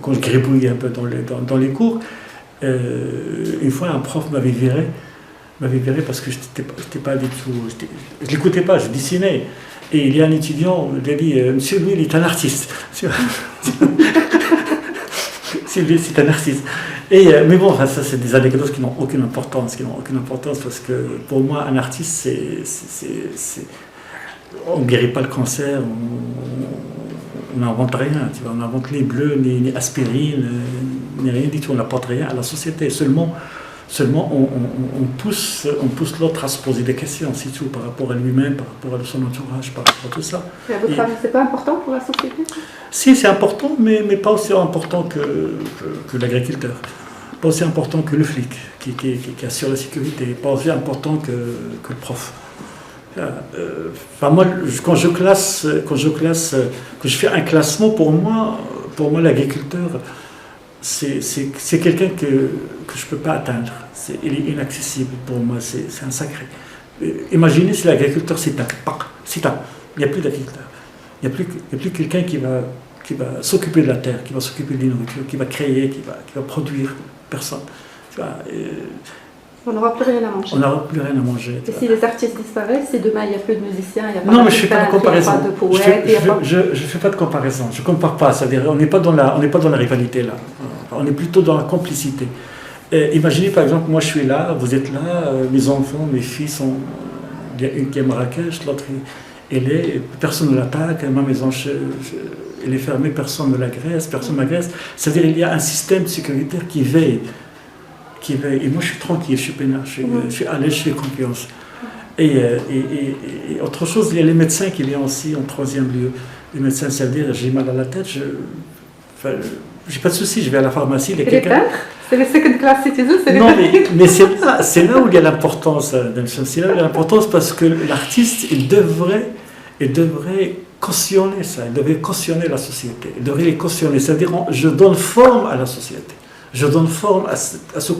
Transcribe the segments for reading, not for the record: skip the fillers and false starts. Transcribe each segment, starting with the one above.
Quand je gribouillais un peu dans les cours, une fois un prof m'avait viré parce que je n'étais pas du tout, je l'écoutais pas, je dessinais. Et il y a un étudiant, il a dit, monsieur, lui, il est un artiste. Lui, c'est un artiste. Mais bon, enfin, ça, c'est des anecdotes qui n'ont aucune importance, parce que pour moi, un artiste, on ne guérit pas le cancer, on n'invente rien, tu vois, on n'invente ni bleu, ni aspirine, ni rien du tout, on n'apporte rien à la société. Seulement on pousse l'autre à se poser des questions, c'est tout, par rapport à lui-même, par rapport à son entourage, par rapport à tout ça. Et à votre avis, c'est pas important pour la société? Si, c'est important, mais pas aussi important que l'agriculteur. Pas aussi important que le flic qui assure la sécurité, pas aussi important que le prof. Enfin, moi, quand je fais un classement, pour moi l'agriculteur, c'est quelqu'un que je ne peux pas atteindre. Il est inaccessible pour moi, c'est un sacré. Imaginez si l'agriculteur s'éteint. Il n'y a plus d'agriculteur. Il n'y a plus quelqu'un qui va s'occuper de la terre, qui va s'occuper de la nourriture, qui va créer, qui va produire. Personne. Tu vois, on n'aura plus rien à manger. On n'aura plus rien à manger. Et si les artistes disparaissent, si demain il n'y a plus de musiciens, il n'y a pas de musiciens, il n'y a pas de poètes, je ne fais pas de comparaison. Je ne compare pas. C'est-à-dire, on n'est pas dans la rivalité là. On est plutôt dans la complicité. Imaginez par exemple, moi je suis là, vous êtes là, mes enfants, mes filles sont. Il y a une qui est à Marrakech, l'autre personne ne l'attaque, ma maison elle est fermée, personne ne l'agresse, C'est-à-dire il y a un système sécuritaire qui veille. Et moi je suis tranquille, je suis peinard, je suis à l'aise, je fais confiance. Et autre chose, il y a les médecins qui viennent aussi en troisième lieu. Les médecins, ça veut dire j'ai mal à la tête, j'ai pas de souci, je vais à la pharmacie. Et les peintres, c'est les second class citizens, c'est les non, mais c'est là où il y a l'importance, c'est là où il y a l'importance parce que l'artiste, il devrait cautionner ça, il devrait cautionner la société, il devrait les cautionner, c'est-à-dire je donne forme à la société. Je donne forme à ce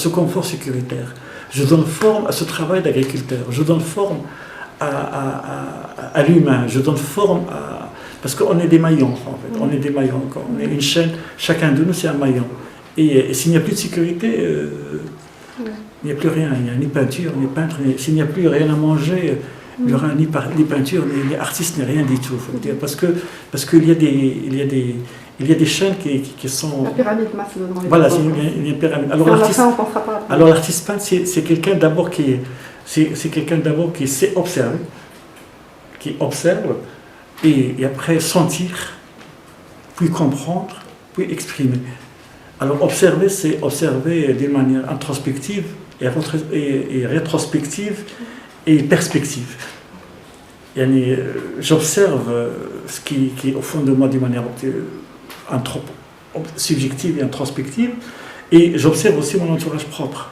confort sécuritaire. Je donne forme à ce travail d'agriculteur. Je donne forme à l'humain. Je donne forme à... Parce qu'on est des maillons, en fait. On est des maillons. On est une chaîne. Chacun de nous, c'est un maillon. Et s'il n'y a plus de sécurité, il n'y a plus rien. Il n'y a ni peinture, ni peintre. S'il n'y a plus rien à manger, il n'y aura ni peinture, ni artiste, ni rien du tout. Faut dire. Parce qu'il y a des chaînes qui sont... La pyramide Maslow. Voilà, c'est une pyramide. Alors l'artiste peintre, c'est quelqu'un d'abord qui sait observer, qui observe, et après sentir, puis comprendre, puis exprimer. Alors observer, c'est observer d'une manière introspective et rétrospective et perspective. J'observe ce qui est au fond de moi d'une manière subjective et introspective, et j'observe aussi mon entourage propre,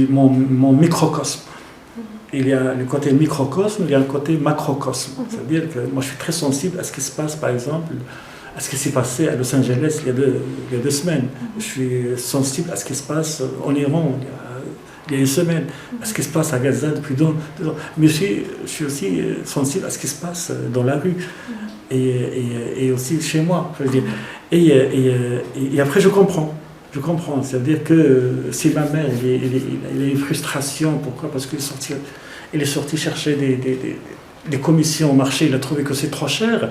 mon microcosme. Il y a le côté microcosme, il y a le côté macrocosme. C'est-à-dire que moi je suis très sensible à ce qui se passe, par exemple, à ce qui s'est passé à Los Angeles il y a 2 semaines. Je suis sensible à ce qui se passe en Iran il y a 1 semaine, à ce qui se passe à Gaza depuis 2 ans. Mais je suis aussi sensible à ce qui se passe dans la rue. Et aussi chez moi, je veux dire. Et après je comprends, c'est-à-dire que si ma mère elle a une frustration, pourquoi? Parce qu'il est sorti chercher des commissions au marché, il a trouvé que c'est trop cher,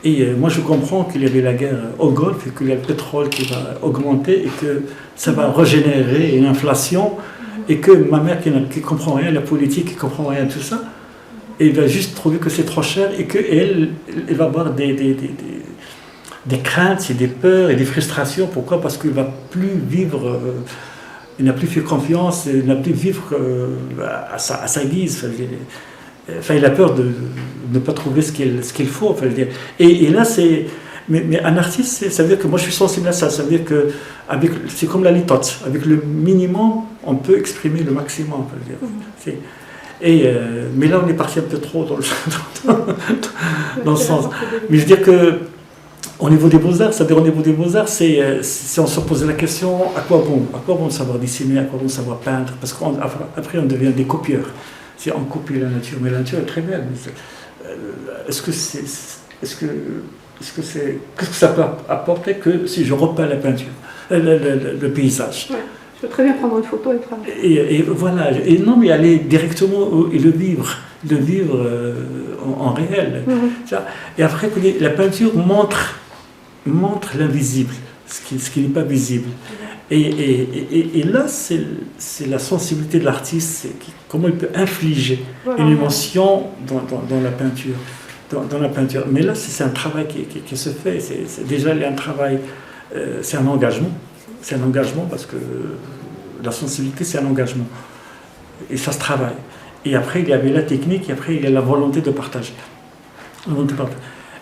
et moi je comprends qu'il y avait la guerre au Golfe, et qu'il y a le pétrole qui va augmenter, et que ça va régénérer une inflation, et que ma mère qui ne comprend rien, la politique, qui ne comprend rien de tout ça, et va juste trouver que c'est trop cher et qu'elle va avoir des craintes et des peurs et des frustrations. Pourquoi? Parce qu'il ne va plus vivre, il n'a plus fait confiance, il n'a plus vivre à sa guise. Enfin, il a peur de ne pas trouver ce qu'il faut. Enfin, et là, c'est... Mais un artiste, ça veut dire que moi je suis sensible à ça. Ça veut dire que c'est comme la litote. Avec le minimum, on peut exprimer le maximum. Mais là, on est parti un peu trop dans le sens. Mais je veux dire que Au niveau des beaux-arts, c'est-à-dire au niveau des beaux-arts, c'est on se pose la question, à quoi bon savoir dessiner, à quoi bon savoir peindre, parce qu'après on devient des copieurs. Si on copie la nature, mais la nature est très belle. Qu'est-ce que ça peut apporter que si je repeins la peinture, le paysage? Ouais. Je peux très bien prendre une photo et travailler. Et voilà, et non, mais aller directement et le vivre en réel. Et après, la peinture montre l'invisible, ce qui n'est pas visible. Et là, c'est la sensibilité de l'artiste, comment il peut infliger une émotion dans la peinture. Dans la peinture. Mais là, c'est un travail qui se fait. Déjà, il y a un travail, c'est un engagement. C'est un engagement parce que la sensibilité, c'est un engagement. Et ça se travaille. Et après, il y avait la technique, et après, il y a la volonté de partager.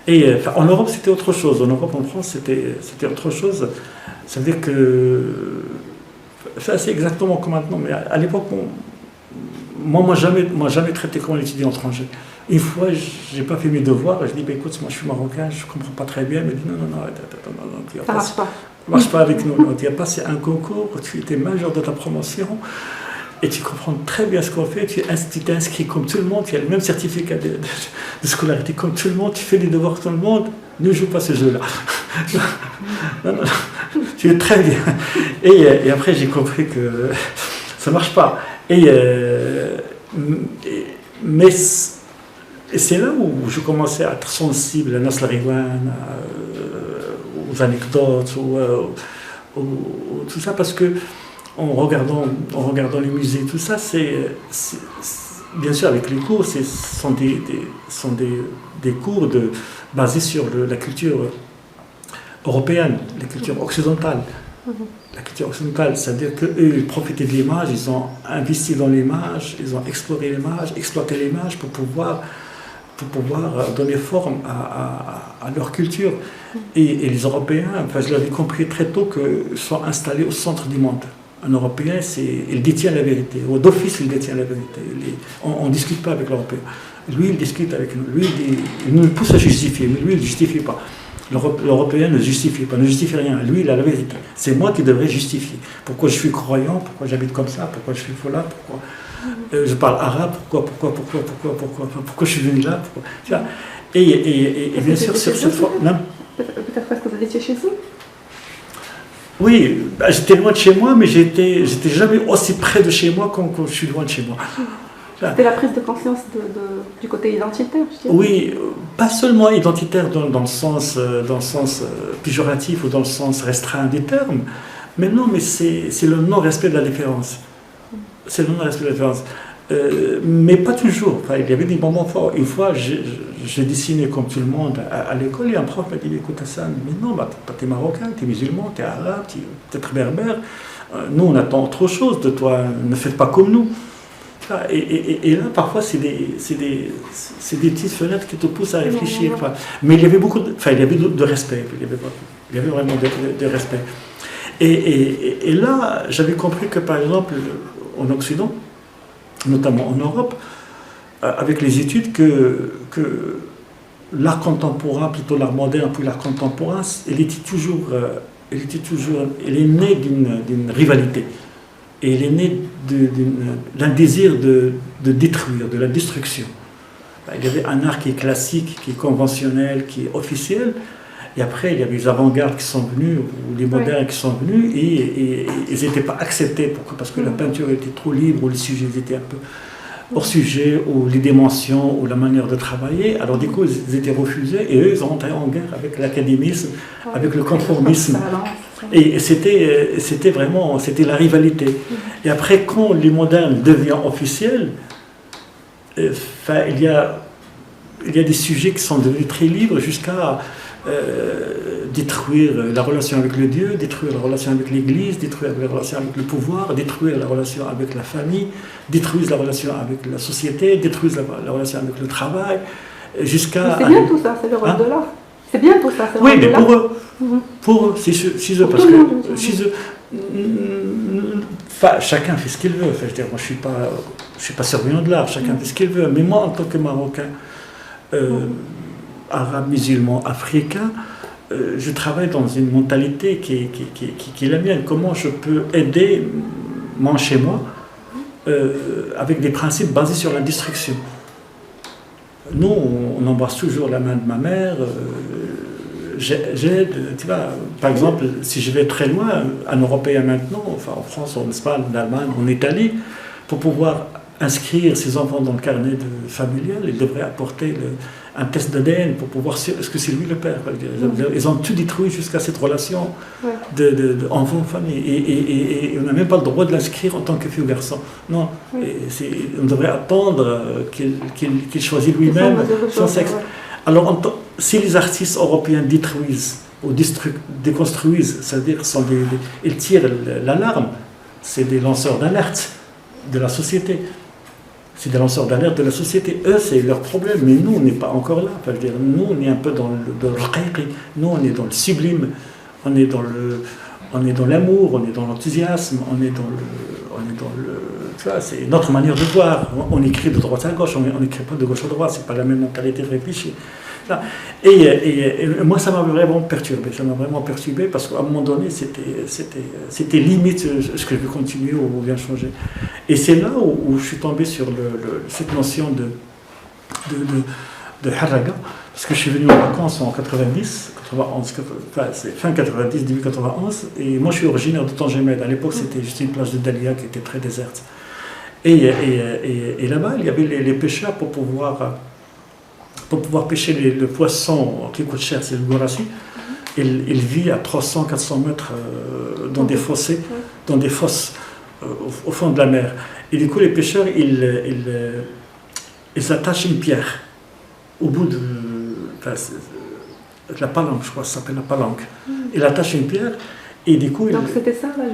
Et en Europe, c'était autre chose. En Europe, en France, c'était autre chose. Ça veut dire que... Ça, c'est exactement comme maintenant. Mais à l'époque, moi, jamais traité comme un étudiant étranger. Une fois, je n'ai pas fait mes devoirs. Je dis, bah, écoute, moi, je suis marocain, je ne comprends pas très bien. Il me dit, non, ça marche pas. Ça marche pas avec nous. Tu as passé un concours, tu étais major de ta promotion, et tu comprends très bien ce qu'on fait. Tu t'es inscrit comme tout le monde, tu as le même certificat de scolarité comme tout le monde, tu fais des devoirs comme tout le monde. Ne joue pas ce jeu-là. non, tu es très bien. Et après, j'ai compris que ça ne marche pas. Mais c'est là où je commençais à être sensible à Nasr Riwan, aux anecdotes, ou tout ça, parce que en regardant les musées, tout ça, bien sûr avec les cours, ce sont des cours basés sur la culture européenne, la culture occidentale. La culture occidentale, c'est-à-dire qu'eux, ils profitaient de l'image, ils ont investi dans l'image, ils ont exploré l'image, exploité l'image pour pouvoir donner forme à leur culture. Et les Européens, enfin, je l'avais compris très tôt, qu'ils sont installés au centre du monde. Un Européen, il détient la vérité. D'office, il détient la vérité. On ne discute pas avec l'Européen. Lui, il discute avec nous. Lui, il nous pousse à justifier, mais lui, il ne justifie pas. L'Européen ne justifie pas, ne justifie rien. Lui, il a la vérité. C'est moi qui devrais justifier. Pourquoi je suis croyant, pourquoi j'habite comme ça, pourquoi je suis là, pourquoi je parle arabe, pourquoi je suis venu là, tu vois. Et bien sûr, sur cette forme... Peut-être parce que vous étiez chez vous? Oui, j'étais loin de chez moi, mais j'étais jamais aussi près de chez moi quand je suis loin de chez moi. C'était la prise de conscience du côté identitaire, je dirais. Oui, pas seulement identitaire dans le sens péjoratif ou dans le sens restreint des termes, mais non, mais c'est le non-respect de la différence. C'est le non-respect de la différence. Mais pas toujours. Enfin, il y avait des moments forts. Une fois, j'ai dessiné comme tout le monde à l'école, et un prof m'a dit, écoute Hassan, mais non, bah, t'es marocain, t'es musulman, t'es arabe, t'es peut-être berbère. Nous, on attend autre chose de toi, ne faites pas comme nous. Et là, parfois, c'est des petites fenêtres qui te poussent à réfléchir. Enfin, mais il y avait il y avait de respect. Il y avait vraiment de respect. Et là, j'avais compris que, par exemple, en Occident, notamment en Europe, avec les études, que l'art contemporain, plutôt l'art moderne, puis l'art contemporain, elle est née d'une rivalité. Et elle est née d'un désir de détruire, de la destruction. Il y avait un art qui est classique, qui est conventionnel, qui est officiel, et après il y avait les avant-gardes qui sont venus, ou les modernes qui sont venus, et ils n'étaient pas acceptés. Pourquoi? Parce que la peinture était trop libre, ou les sujets étaient un peu hors sujet, ou les dimensions, ou la manière de travailler. Alors du coup, ils étaient refusés, et eux, ils ont entré en guerre avec l'académisme, avec le conformisme. Et c'était vraiment, c'était la rivalité. Et après, quand les modernes deviennent officiels, il y a des sujets qui sont devenus très libres jusqu'à détruire la relation avec le Dieu, détruire la relation avec l'Église, détruire la relation avec le pouvoir, détruire la relation avec la famille, détruire la relation avec la société, détruire la relation avec le travail, jusqu'à... C'est bien tout ça, c'est le rôle de l'art. C'est bien tout ça, c'est le oui, rôle de l'art. mais pour eux, chez eux, parce que chez eux, chacun fait ce qu'il veut. Enfin, je veux dire, moi, je suis pas surveillant de l'art, chacun fait ce qu'il veut. Mais moi, en tant que Marocain, arabe, musulman, africain, je travaille dans une mentalité qui est la mienne. Comment je peux aider chez moi avec des principes basés sur la destruction. Nous, on embrasse toujours la main de ma mère. J'aide, tu vois, par exemple, si je vais très loin, un Européen maintenant, enfin en France, en Espagne, en Allemagne, en Italie, pour pouvoir inscrire ses enfants dans le carnet familial, il devrait apporter un test d'ADN pour pouvoir savoir est-ce que c'est lui le père. Ils ont tout détruit jusqu'à cette relation d'enfant-famille. Et on n'a même pas le droit de l'inscrire en tant que fille ou garçon. Non, on devrait attendre qu'il choisisse lui-même son sexe. Alors, si les artistes européens détruisent ou déconstruisent, c'est-à-dire ils tirent l'alarme, c'est des lanceurs d'alerte de la société. C'est des lanceurs d'alerte de la société. Eux, c'est leur problème, mais nous, on n'est pas encore là. Enfin, je veux dire, nous, on est un peu dans le raqaiqi. Nous, on est dans le sublime. On est dans l'amour, on est dans l'enthousiasme, on est dans le. Tu vois, c'est notre manière de voir. On écrit de droite à gauche, on n'écrit pas de gauche à droite. C'est pas la même mentalité de réfléchir. Et moi, ça m'a vraiment perturbé. Ça m'a vraiment perturbé parce qu'à un moment donné, c'était limite ce que je veux continuer ou bien changer. Et c'est là où je suis tombé sur cette notion de harraga, parce que je suis venu en vacances en 90, 91, enfin, c'est fin 90, début 91, et moi je suis originaire de Tangemed. À l'époque, c'était juste une plage de Dalia qui était très déserte. Et là-bas, il y avait les pêcheurs pour pouvoir pêcher le poisson qui coûte cher, c'est le gorassi. Il vit à 300-400 mètres dans des fossés, dans des fosses au fond de la mer. Et du coup, les pêcheurs, ils attachent une pierre au bout de la palanque, je crois, ça s'appelle la palanque. Ils attachent une pierre. Et du coup, donc c'était ça, là,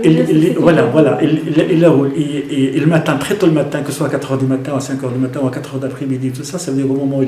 voilà. Et le matin, très tôt le matin, que ce soit à 4h du matin, à 5h du matin ou à 4h d'après-midi, tout ça, ça veut dire au moment où